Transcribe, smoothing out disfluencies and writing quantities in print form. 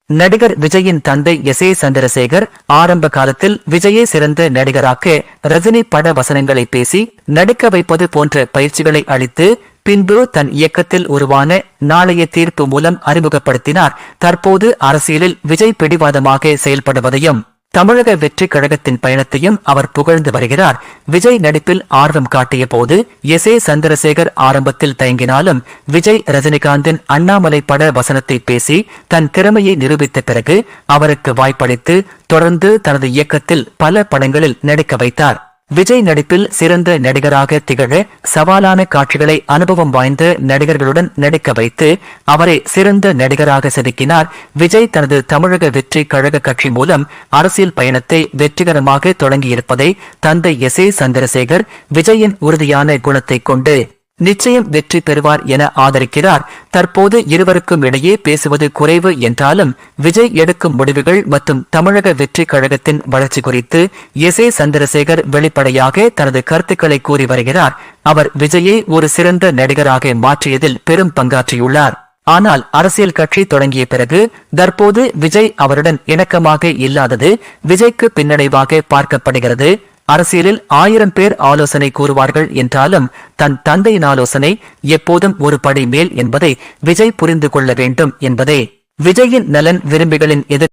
நடிகர் விஜயின் தந்தை எஸ். ஏ. சந்திரசேகர் ஆரம்ப காலத்தில் விஜயை சிறந்த நடிகராக்க ரஜினி பட வசனங்களை பேசி நடிக்க வைப்பது போன்ற பயிற்சிகளை அளித்து பின்பு தன் இயக்கத்தில் உருவான நாளைய தீர்ப்பு மூலம் அறிமுகப்படுத்தினார். தற்போது அரசியலில் விஜய் பிடிவாதமாக செயல்படுவதையும் தமிழக வெற்றி கழகத்தின் பயணத்தையும் அவர் புகழ்ந்து வருகிறார். விஜய் நடிப்பில் ஆர்வம் காட்டிய போது எஸ். ஏ. சந்திரசேகர் ஆரம்பத்தில் தயங்கினாலும் விஜய் ரஜினிகாந்தின் அண்ணாமலை பட வசனத்தை பேசி தன் திறமையை நிரூபித்த பிறகு அவருக்கு வாய்ப்பளித்து தொடர்ந்து தனது இயக்கத்தில் பல படங்களில் நடிக்க வைத்தார். விஜய் நடிப்பில் சிறந்த நடிகராக திகழ சவாலான காட்சிகளை அனுபவம் வாய்ந்த நடிகர்களுடன் நடிக்க வைத்து அவரை சிறந்த நடிகராக செதுக்கினார். விஜய் தனது தமிழக வெற்றி கழக கட்சி மூலம் அரசியல் பயணத்தை வெற்றிகரமாக தொடங்கியிருப்பதை தந்தை எஸ். ஏ. சந்திரசேகர் விஜயின் உறுதியான குணத்தை கொண்டு நிச்சயம் வெற்றி பெறுவார் என ஆதரிக்கிறார். தற்போது இருவருக்கும் இடையே பேசுவது குறைவு என்றாலும் விஜய் எடுக்கும் முடிவுகள் மற்றும் தமிழக வெற்றி கழகத்தின் வளர்ச்சி குறித்து எஸ். ஏ. சந்திரசேகர் வெளிப்படையாக தனது கருத்துக்களை கூறி வருகிறார். அவர் விஜயை ஒரு சிறந்த நடிகராக மாற்றியதில் பெரும் பங்காற்றியுள்ளார். ஆனால் அரசியல் கட்சி தொடங்கிய பிறகு தற்போது விஜய் அவருடன் இணக்கமாக இல்லாதது விஜய்க்கு பின்னடைவாக பார்க்கப்படுகிறது. அரசியலில் 1000 பேர் ஆலோசனை கூறுவார்கள் என்றாலும் தன் தந்தையின் ஆலோசனை எப்போதும் ஒரு படி மேல் என்பதை விஜய் புரிந்து கொள்ள வேண்டும் என்பதே விஜயின் நலன் விரும்பிகளின் எதிர்ப்பு